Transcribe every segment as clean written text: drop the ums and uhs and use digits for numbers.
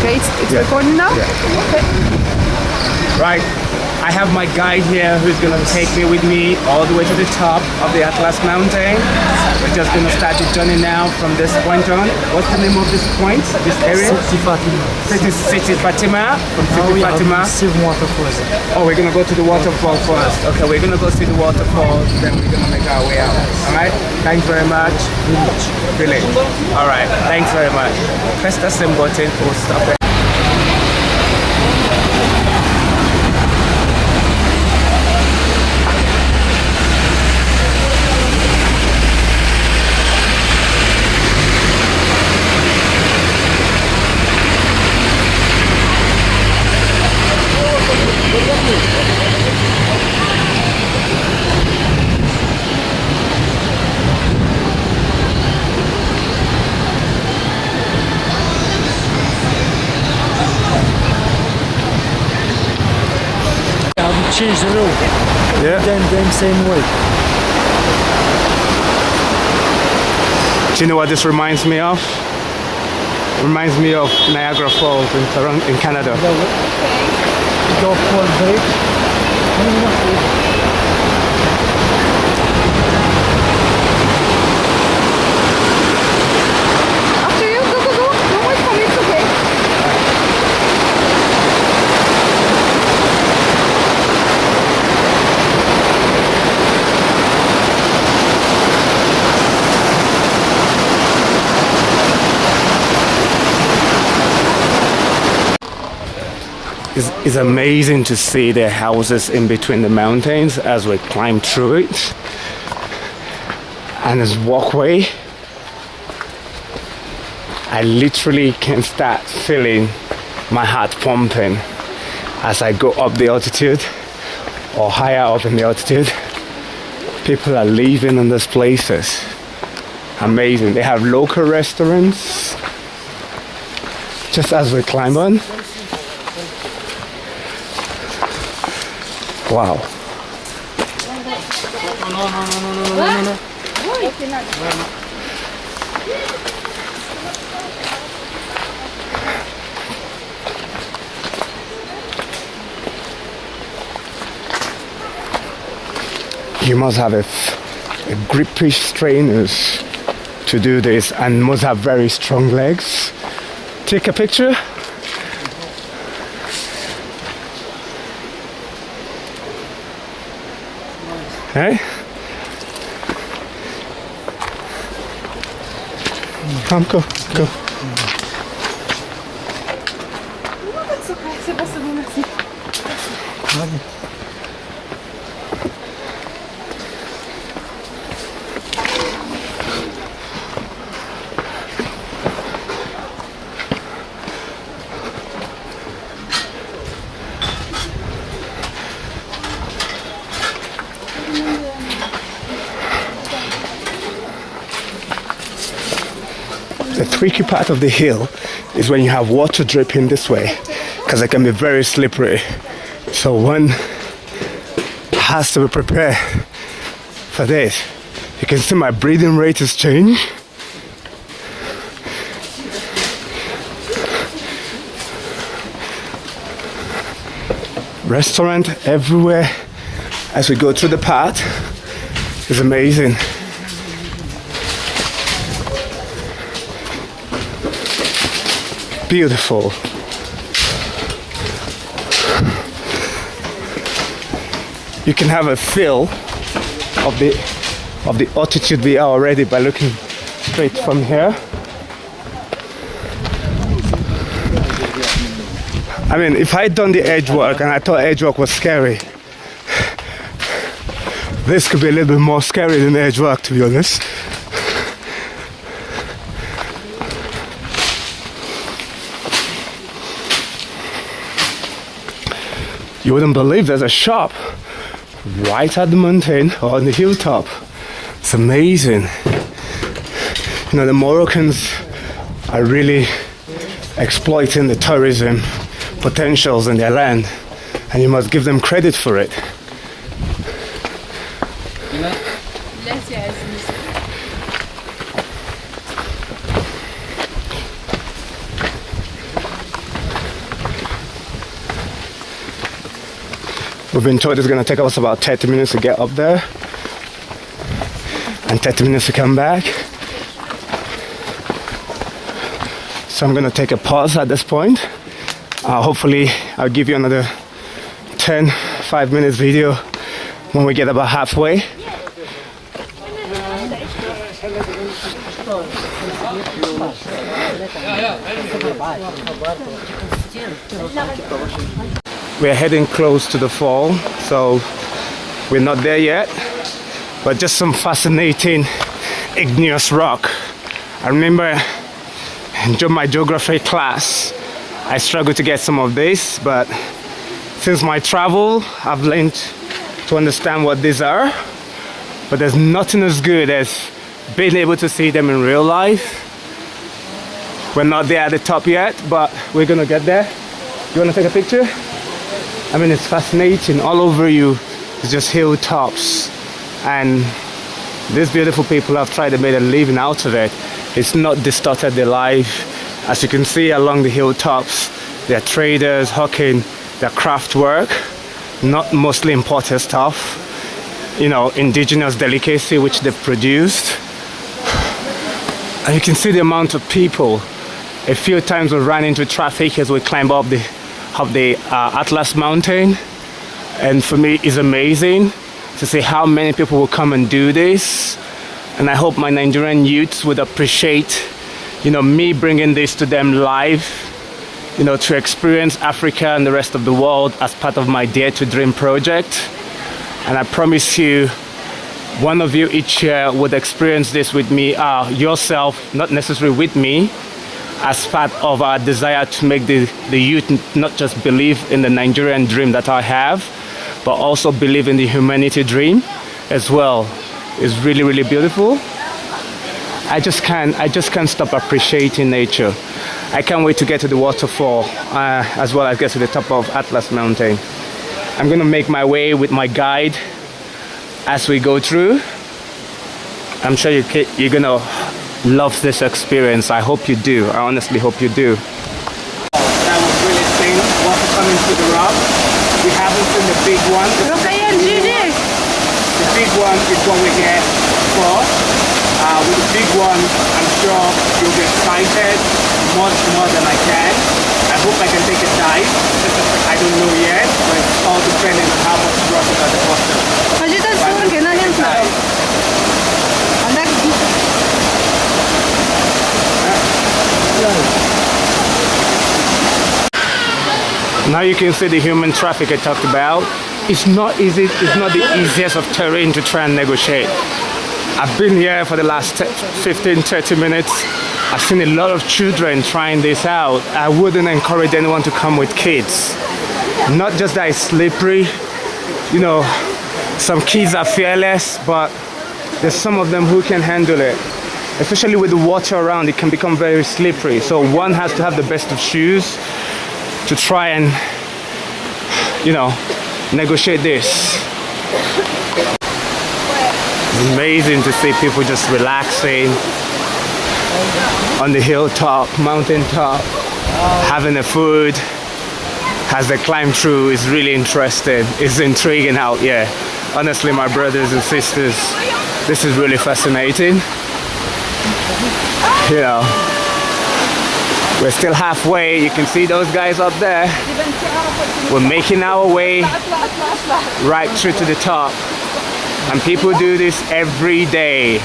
Okay, it's recording now? Yeah. Okay. Right. I have my guide here who's gonna take me with me all the way to the top of the Atlas Mountain. We're just gonna start the journey now from this point on. What's the name of this point? This area? Sept Fatima. City Fatima. From City Fatima. Sept Waterfall. Oh, we're gonna go to the waterfall first. Okay, we're gonna go see the waterfall, then we're gonna make our way out. Alright? Thanks very much. Really? Alright, thanks very much. Press the same button, we'll stop it. Change the road. Yeah. Then same way. Do you know what this reminds me of? Reminds me of Niagara Falls in Toronto, in Canada. Go for break. After you, go. Don't wait for me, it's okay. It's amazing to see the houses in between the mountains as we climb through it. And this walkway, I literally can start feeling my heart pumping as I go up the altitude or higher up in the altitude. People are living in these places. Amazing. They have local restaurants just as we climb on. Wow. You must have a grippy trainers to do this and must have very strong legs. Take a picture. Hey? Come, go. Non, c'est okay. C'est bon, merci. The tricky part of the hill is when you have water dripping this way, because it can be very slippery. So one has to be prepared for this. You can see my breathing rate has changed. Restaurant everywhere as we go through the path. It's amazing. Beautiful. You can have a feel of the altitude we are already by looking straight from here. I mean, if I'd done the edge work and I thought edge work was scary, this could be a little bit more scary than edge work, to be honest. You wouldn't believe there's a shop right at the mountain or on the hilltop. It's amazing. You know, the Moroccans are really exploiting the tourism potentials in their land, and you must give them credit for it. We've been told it's going to take us about 30 minutes to get up there and 30 minutes to come back. So I'm going to take a pause at this point. Hopefully I'll give you another 5 minutes video when we get about halfway. We're heading close to the fall, so we're not there yet, but just some fascinating igneous rock. I remember in my geography class I struggled to get some of this, but since my travel I've learned to understand what these are. But there's nothing as good as being able to see them in real life. We're not there at the top yet, but we're gonna get there. You wanna take a picture? I mean, it's fascinating. All over you, it's just hilltops. And these beautiful people have tried to make a living out of it. It's not distorted their life. As you can see along the hilltops, they're traders, hawking their craft work, not mostly imported stuff. You know, indigenous delicacy which they've produced. And you can see the amount of people. A few times we ran into traffic as we climb up the Atlas Mountain, and for me it's amazing to see how many people will come and do this. And I hope my Nigerian youths would appreciate, you know, me bringing this to them live, you know, to experience Africa and the rest of the world as part of my Dare to Dream project. And I promise you, one of you each year would experience this with me, yourself, not necessarily with me, as part of our desire to make the youth not just believe in the Nigerian dream that I have, but also believe in the humanity dream as well. It's really, really beautiful. I just can't stop appreciating nature. I can't wait to get to the waterfall, as well as get to the top of Atlas Mountain. I'm gonna make my way with my guide as we go through. I'm sure you're gonna love this experience. I hope you do. I honestly hope you do. That was really thin, water coming through the rock. We haven't seen the big one. The big one is what we get first. With the big one, I'm sure you'll be excited much more than I can. I hope I can take a dive. I don't know yet, but it's all depending on how much rock is at the bottom. Now you can see the human traffic I talked about. It's not easy. It's not the easiest of terrain to try and negotiate. I've been here for the last 15-30 minutes. I've seen a lot of children trying this out. I wouldn't encourage anyone to come with kids. Not just that it's slippery, you know, some kids are fearless, but there's some of them who can handle it. Especially with the water around, it can become very slippery. So one has to have the best of shoes to try and, you know, negotiate this. It's amazing to see people just relaxing on the hilltop, mountain top, having a food as they climb through. Is really interesting. It's intriguing out here. Honestly, my brothers and sisters, this is really fascinating. You know, we're still halfway. You can see those guys up there. We're making our way right through to the top. And people do this every day.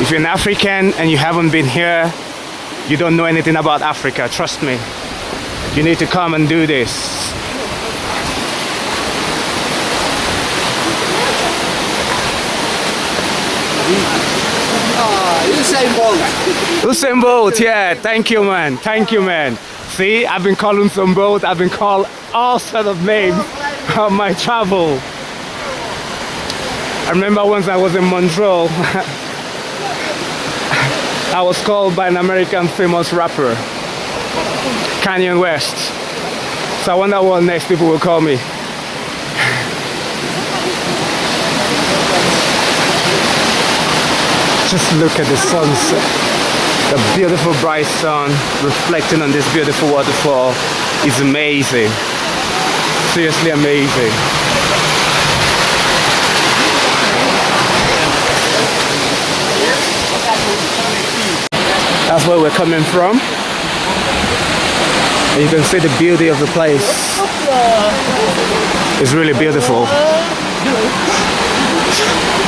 If you're an African and you haven't been here, you don't know anything about Africa. Trust me. You need to come and do this. Usain Bolt. Usain Bolt, yeah. Thank you, man. Thank you, man. See, I've been called Usain Bolt. I've been called all sorts of names on my travel. I remember once I was in Montreal, I was called by an American famous rapper, Kanye West. So I wonder what next people will call me. Just look at the sunset. The beautiful bright sun reflecting on this beautiful waterfall is amazing. seriously amazing. That's where we're coming from. And you can see the beauty of the place. It's really beautiful.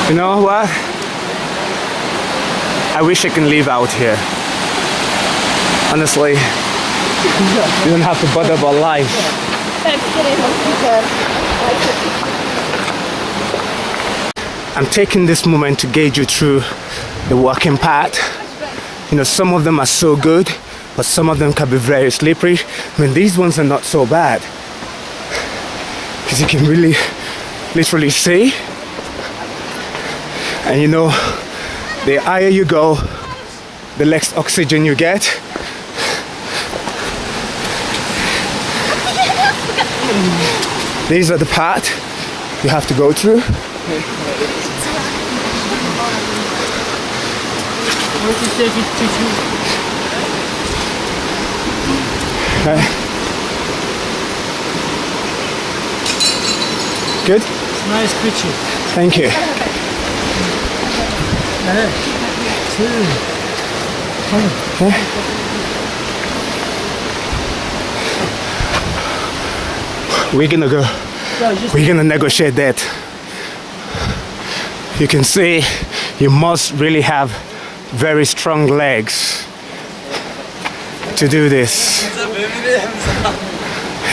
You know what? I wish I can live out here. Honestly, you don't have to bother about life. I'm taking this moment to gauge you through the walking path. You know, some of them are so good, but some of them can be very slippery. I mean, these ones are not so bad, because you can really literally see. And you know, the higher you go, the less oxygen you get. These are the path you have to go through. Okay. Good? Nice picture. Thank you. Okay. We're gonna negotiate that. You can see you must really have very strong legs to do this.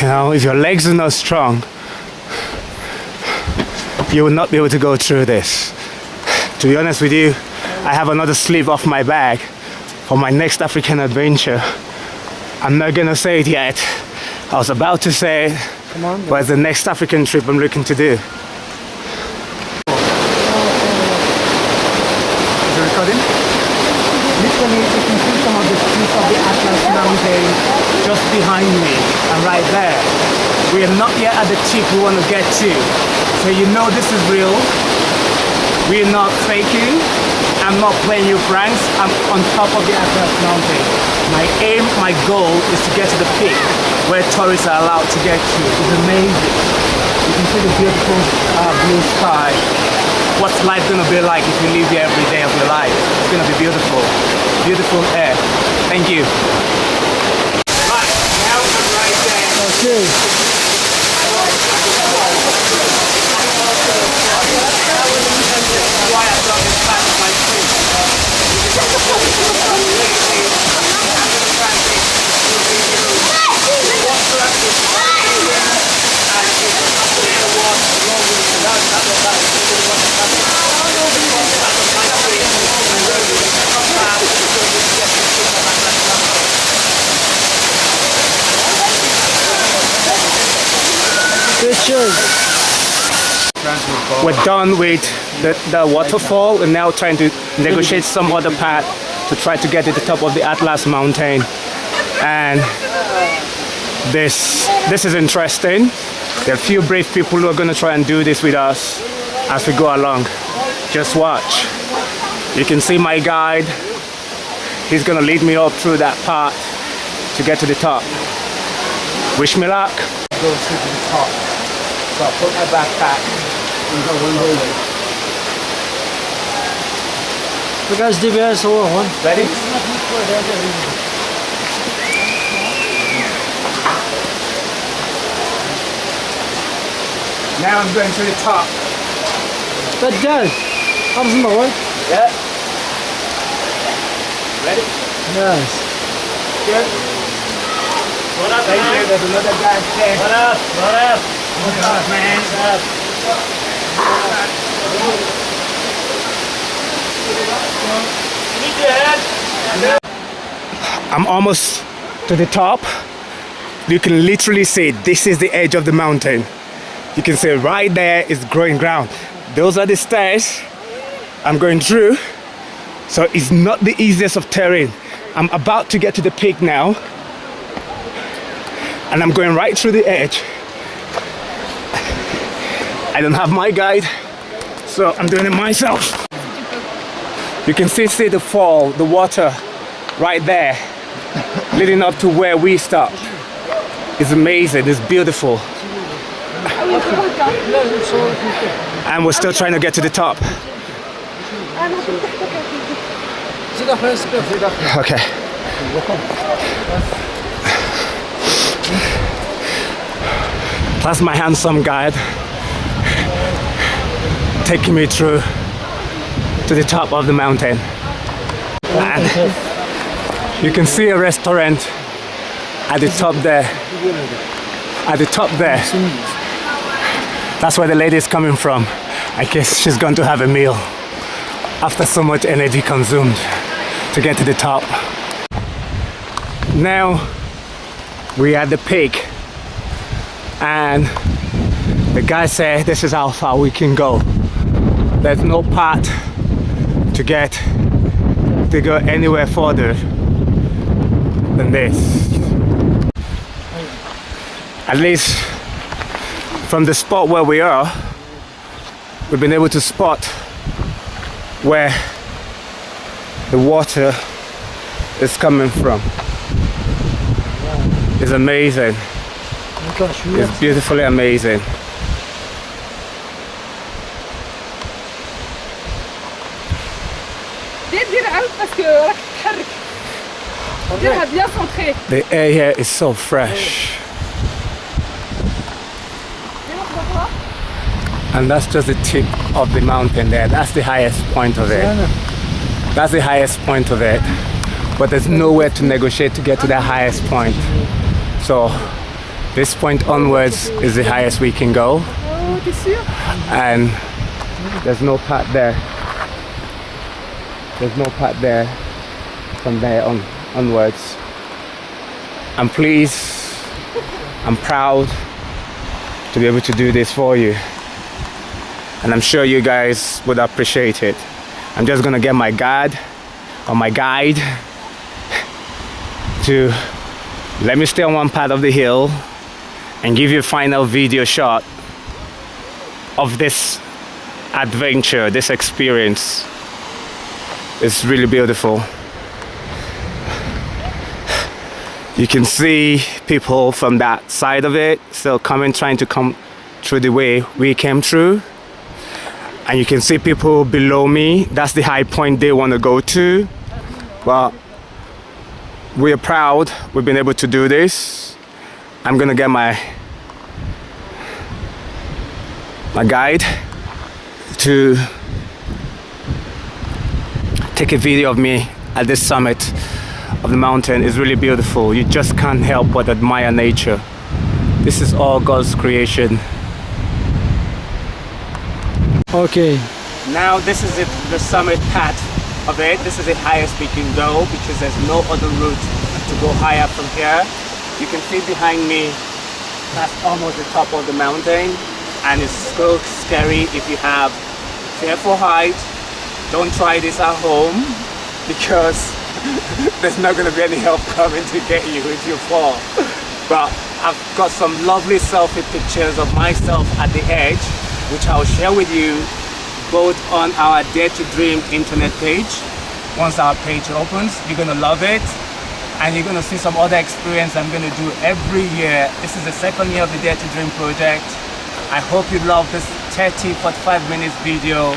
You know, if your legs are not strong, you will not be able to go through this. To be honest with you, I have another sleeve off my bag for my next African adventure. I'm not gonna say it yet. I was about to say it, but it's the next African trip I'm looking to do. Is it recording? Literally, you can see some of the peaks of the Atlas Mountain just behind me and right there. We are not yet at the tip we want to get to. So you know this is real. We are not faking. I'm not playing you pranks. I'm on top of the Atlas Mountain. My aim, my goal is to get to the peak where tourists are allowed to get to. It's amazing. You can see the beautiful blue sky. What's life gonna be like if you live here every day of your life? It's gonna be beautiful. Beautiful air. Thank you. Right, now I'm right there. Okay. Why I thought this part of my trip. We're done with the waterfall and now trying to negotiate some other path to try to get to the top of the Atlas Mountain. And this is interesting. There are a few brave people who are going to try and do this with us as we go along. Just watch. You can see my guide. He's going to lead me up through that path to get to the top. Wish me luck. Go to the top. So I'll put my backpack and go one way. Because DBS over one. Ready? Now I'm going to the top. That guy. Comes in the way. Yeah. Ready? Yes. Good. What up, thank you. There's another guy there. What up? What up? What up, man? What up? I'm almost to the top. You can literally see this is the edge of the mountain. You can see right there is growing ground. Those are the stairs I'm going through. So it's not the easiest of terrain. I'm about to get to the peak now. And I'm going right through the edge. I don't have my guide, so I'm doing it myself. You can see the fall, the water right there, leading up to where we stopped. It's amazing, it's beautiful. nie wymaga. لا نصور فيك. And we're still trying to get to the top. أنا كنت أحتاج زيد أخويا سبير زيد أخويا. Okay. That's my handsome guide taking me through to the top of the mountain. And you can see a restaurant at the top there. At the top there. That's where the lady is coming from. I guess she's going to have a meal after so much energy consumed to get to the top. Now we are at the peak, and the guy said this is how far we can go. There's no path to go anywhere further than this. At least from the spot where we are, we've been able to spot where the water is coming from. It's amazing. It's beautifully amazing. دير عاود باسكو راك تتحرك. ديرها بيان سونطري. The air here is so fresh. And that's just the tip of the mountain there. That's the highest point of it. That's the highest point of it. But there's nowhere to negotiate to get to that highest point. So this point onwards is the highest we can go. Oh, t'es sûr? And there's no path there. There's no path there from there onwards. I'm pleased, I'm proud to be able to do this for you. And I'm sure you guys would appreciate it. I'm just gonna get my guide to let me stay on one part of the hill and give you a final video shot of this adventure, this experience. It's really beautiful. You can see people from that side of it still coming, trying to come through the way we came through. And you can see people below me. That's the high point they want to go to. But we're proud we've been able to do this. I'm gonna get my guide to take a video of me at this summit of the mountain. It's really beautiful. You just can't help but admire nature. This is all God's creation. Okay. Now this is it, the summit part of it. This is the highest we can go because there's no other route to go higher from here. You can see behind me, that's almost the top of the mountain, and it's so scary if you have fear for height. Don't try this at home because there's not going to be any help coming to get you if you fall. But I've got some lovely selfie pictures of myself at the edge, which I'll share with you both on our Dare to Dream internet page. Once our page opens, you're gonna love it, and you're gonna see some other experience I'm gonna do every year. This is the second year of the Dare to Dream project. I hope you love this 30-45 minutes video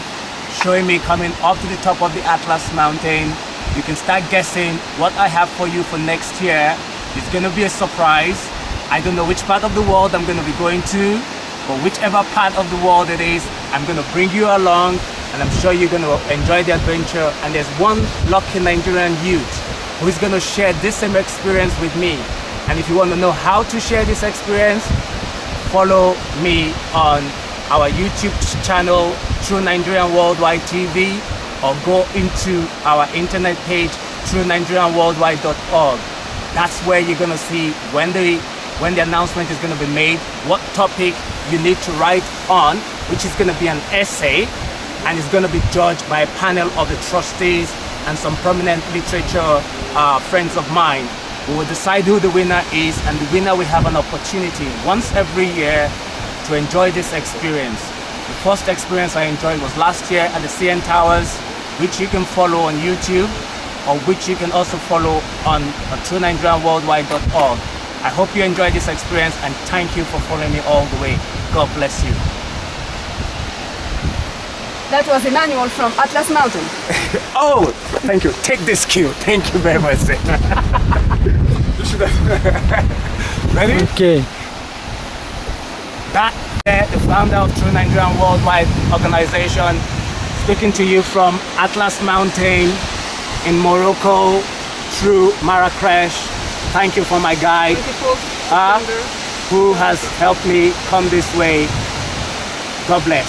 showing me coming up to the top of the Atlas Mountain. You can start guessing what I have for you for next year. It's gonna be a surprise. I don't know which part of the world I'm gonna be going to, but whichever part of the world it is, I'm gonna bring you along, and I'm sure you're gonna enjoy the adventure. And there's one lucky Nigerian youth who is gonna share this same experience with me. And if you wanna know how to share this experience, follow me on our YouTube channel, True Nigerian Worldwide TV, or go into our internet page, truenigerianworldwide.org. That's where you're gonna see when the announcement is going to be made, what topic you need to write on, which is going to be an essay, and it's going to be judged by a panel of the trustees and some prominent literature friends of mine. We will decide who the winner is, and the winner will have an opportunity once every year to enjoy this experience. The first experience I enjoyed was last year at the CN Towers, which you can follow on YouTube, or which you can also follow on truenigerianworldwide.org. I hope you enjoyed this experience, and thank you for following me all the way. God bless you. That was Emmanuel from Atlas Mountain. Oh, thank you. Take this cue. Thank you very much. Ready? Okay. That the founder of True Nigerian Worldwide Organization, speaking to you from Atlas Mountain in Morocco through Marrakesh. Thank you for my guide who has helped me come this way. God bless.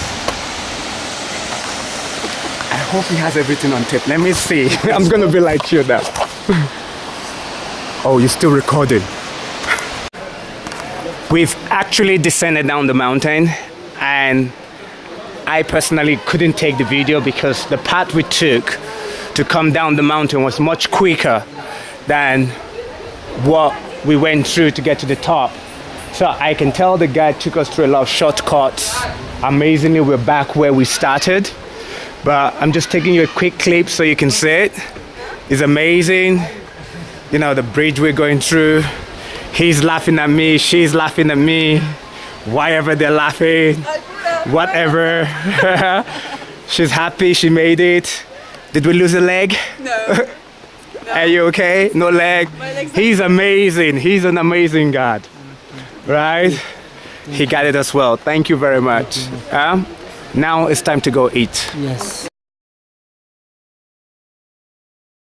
I hope he has everything on tape. Let me see. I'm gonna be like you now. Oh, you're still recording. We've actually descended down the mountain, and I personally couldn't take the video because the path we took to come down the mountain was much quicker than what we went through to get to the top. So I can tell the guide took us through a lot of shortcuts. Amazingly, we're back where we started, but I'm just taking you a quick clip so you can see it. It's amazing. You know, the bridge we're going through. He's laughing at me, she's laughing at me. Why ever they're laughing, whatever. She's happy she made it. Did we lose a leg? No. Are you okay? No leg? He's amazing. He's an amazing God. Right? He guided us well. Thank you very much. Now it's time to go eat. Yes.